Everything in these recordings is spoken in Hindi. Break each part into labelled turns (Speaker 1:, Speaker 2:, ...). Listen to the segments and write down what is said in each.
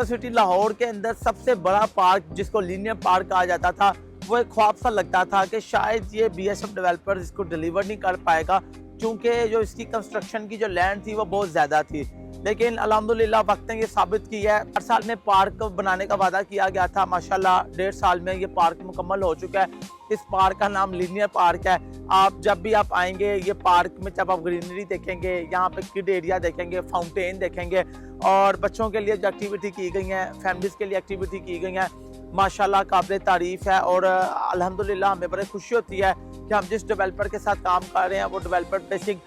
Speaker 1: सिटी लाहौर के अंदर सबसे बड़ा पार्क जिसको लीनियर पार्क कहा जाता था, वो एक ख्वाब सा लगता था कि शायद ये बीएसएफ डेवलपर इसको डिलीवर नहीं कर पाएगा, क्योंकि जो इसकी कंस्ट्रक्शन की जो लैंड थी वो बहुत ज़्यादा थी। लेकिन अल्हम्दुलिल्लाह वक्त ने ये साबित किया है। 4 साल में पार्क बनाने का वादा किया गया था, माशाल्लाह 1.5 साल में ये पार्क मुकम्मल हो चुका है। इस पार्क का नाम लीनियर पार्क है। आप जब भी आप आएंगे ये पार्क में, जब आप ग्रीनरी देखेंगे, यहाँ पे किड एरिया देखेंगे, फाउंटेन देखेंगे, और बच्चों के लिए जो एक्टिविटी की गई हैं, फैमिलीज़ के लिए एक्टिविटी की गई हैं, माशाल्लाह काबिल तारीफ़ है। और अल्हम्दुलिल्लाह हमें बड़ी खुशी होती है कि हम जिस डेवलपर के साथ काम कर रहे हैं वो डेवलपर बेसिक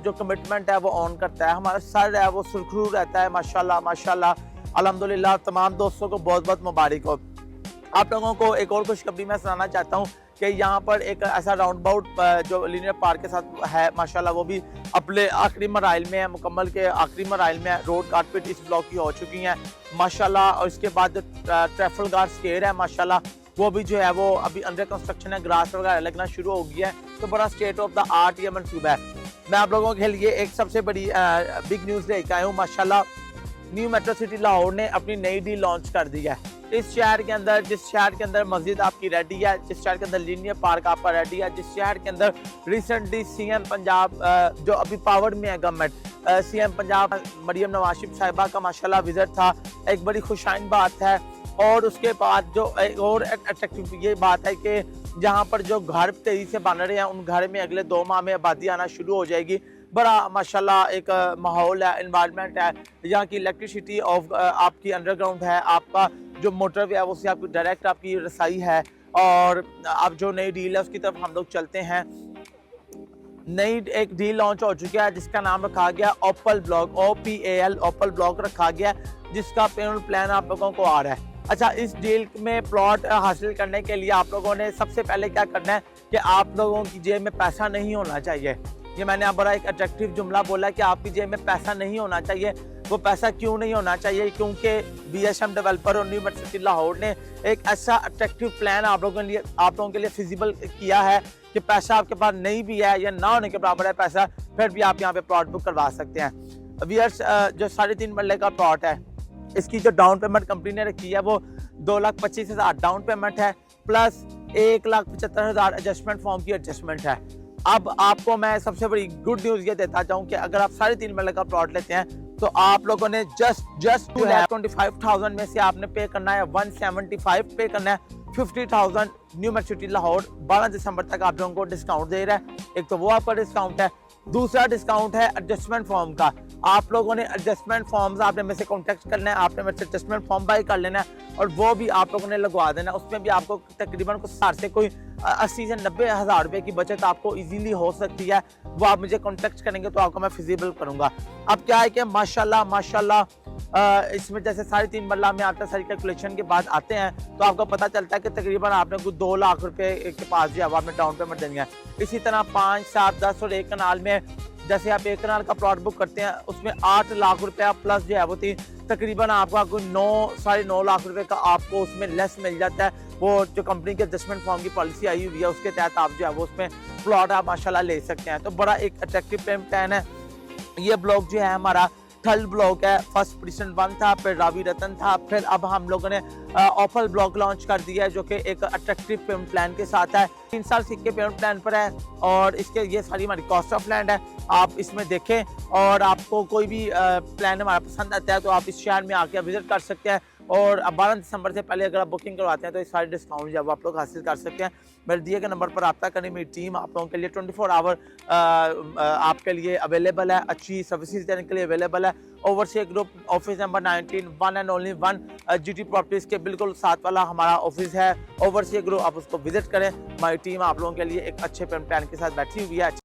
Speaker 1: जो कमिटमेंट है वो ऑन करता है। हमारा सर है वो सुरखरू रहता है, माशाल्लाह माशाल्लाह अल्हम्दुलिल्लाह। तमाम दोस्तों को बहुत बहुत मुबारक हो। आप लोगों को एक और खुशखबरी मैं सुनाना चाहता हूँ कि यहाँ पर एक ऐसा राउंड अबाउट जो लीनियर पार्क के साथ है, माशाल्लाह वो भी अपने आखिरी मराइल में है, मुकम्मल के आखिरी मराइल में है। रोड कारपेट इस ब्लॉक की हो चुकी हैं माशाल्लाह। और इसके बाद जो ट्रैफलगार स्टेयर है माशाल्लाह, वो भी जो है वो अभी अंडर कंस्ट्रक्शन है, ग्रास वगैरह लगना शुरू हो गया है। तो बड़ा स्टेट ऑफ द आर्ट ये मनसूबा है। मैं आप लोगों के लिए एक सबसे बड़ी बिग न्यूज़ लेकर आया हूँ। माशाल्लाह न्यू मेट्रो सिटी लाहौर ने अपनी नई डील लॉन्च कर दी है। इस शहर के अंदर, जिस शहर के अंदर मस्जिद आपकी रेडी है, जिस शहर के अंदर लीनियर पार्क आपका रेडी है, जिस शहर के अंदर रिसेंटली सीएम पंजाब जो अभी पावर में है गवर्नमेंट, सीएम पंजाब मरियम नवाज साहिबा का माशाल्लाह विजिट था, एक बड़ी खुशाइन बात है। और उसके बाद जो एक और अट्रैक्टिव ये बात है कि जहाँ पर जो घर तेजी से बन रहे हैं उन घर में अगले 2 माह में आबादी आना शुरू हो जाएगी। बड़ा माशाल्लाह एक माहौल है, इन्वायरमेंट है। यहाँ की इलेक्ट्रिसिटी ऑफ आपकी अंडरग्राउंड है, आपका जो मोटरवे है उससे आपकी डायरेक्ट आपकी रसाई है। और अब जो नई डील है उसकी तरफ हम लोग चलते हैं। नई एक डील लॉन्च हो चुकी है जिसका नाम रखा गया ओपल ब्लॉक, OPAL ओपल ब्लॉक रखा गया, जिसका पेमेंट प्लान आप लोगों को आ रहा है। अच्छा, इस डील में प्लॉट हासिल करने के लिए आप लोगों ने सबसे पहले क्या करना है कि आप लोगों की जेब में पैसा नहीं होना चाहिए। ये मैंने आप बड़ा एक अट्रैक्टिव जुमला बोला कि आपकी जेब में पैसा नहीं होना चाहिए। वो पैसा क्यों नहीं होना चाहिए? क्योंकि बीएसएम डेवलपर और न्यू मेट्रो सिटी लाहौर ने एक ऐसा अट्रैक्टिव प्लान आप लोगों के लिए फिजिबल किया है कि पैसा आपके पास नहीं भी है या ना होने के बराबर है पैसा, फिर भी आप यहाँ पे प्लॉट बुक करवा सकते हैं। व्यूअर्स, जो 3.5 मरले का प्लॉट है, इसकी जो डाउन पेमेंट कंपनी ने रखी है वो 2,25,000 डाउन पेमेंट है, प्लस 1,75,000 एडजस्टमेंट फॉर्म की एडजस्टमेंट है। अब आपको मैं सबसे बड़ी गुड न्यूज़ ये देता चाहूँ कि अगर आप 3.5 मरले का प्लॉट लेते हैं तो आप लोगों ने जस्ट 2,25,000 में से आपने पे करना है 175 पे करना है। 50,000 न्यू मेट्रो सिटी लाहौर 12 दिसंबर तक आप लोगों को डिस्काउंट दे रहा है। एक तो वो आपका डिस्काउंट है, दूसरा डिस्काउंट है एडजस्टमेंट फॉर्म का। आप लोगों ने एडजस्टमेंट फॉर्म्स आपने मेरे से कॉन्टेक्ट करना है, आपने मेरे से एडजस्टमेंट फॉर्म बाई कर लेना है और वो भी आप लोगों ने लगवा देना है। उसमें भी आपको तकरीबन कुछ 60 से कोई 80 से 90 हज़ार रुपये की बचत आपको इजीली हो सकती है। वो आप मुझे कॉन्टेक्ट करेंगे तो आपको मैं फिजिबल करूँगा। अब क्या है कि माशाल्लाह माशाल्लाह इसमें जैसे 3.5 मरला में आपका सारी कैलकुलेशन के बाद आते हैं तो आपको पता चलता है कि तकरीबन आपने कुछ 2 लाख रुपए के पास जो है आपने डाउन पेमेंट देनी है। इसी तरह 5, 7, 10 और 1 कनाल में जैसे आप 1 कनाल का प्लॉट बुक करते हैं उसमें 8 लाख रुपया प्लस जो है वो थी, तकरीबन आपको 9-9.5 लाख रुपए का आपको उसमें लेस मिल जाता है। वो जो कंपनी के एडजस्टमेंट फॉर्म की पॉलिसी आई हुई है उसके तहत आप जो है वो उसमें प्लॉट आप माशाल्लाह ले सकते हैं। तो बड़ा एक अट्रैक्टिव पेमेंट प्लान है। ये ब्लॉक जो है हमारा थर्ड ब्लॉक है। फर्स्ट पोजीशन 1 था, फिर रावी रतन था, फिर अब हम लोगों ने ओपल ब्लॉक लॉन्च कर दिया है जो कि एक अट्रैक्टिव पेमेंट प्लान के साथ है। 3 साल सिक्के पेमेंट प्लान पर है और इसके ये सारी हमारी कॉस्ट ऑफ लैंड है। आप इसमें देखें और आपको कोई भी प्लान हमारा पसंद आता है तो आप इस शहर में आके विजिट कर सकते हैं। और 12 दिसंबर से पहले अगर आप बुकिंग करवाते हैं तो इस सारे डिस्काउंट जो आप लोग हासिल कर सकते हैं। मेरे दिए गए नंबर पर रब्ता करें, मेरी टीम आप लोगों के लिए 24 आवर आपके लिए अवेलेबल है, अच्छी सर्विसेज देने के लिए अवेलेबल है। Overseer group office number 19 1 and only 1 GT properties के बिल्कुल साथ वाला हमारा ऑफिस है। ओवरसीयर ग्रुप, आप उसको विजिट करें। हमारी टीम आप लोगों के लिए एक अच्छे पेमेंट प्लान के साथ बैठी हुई है।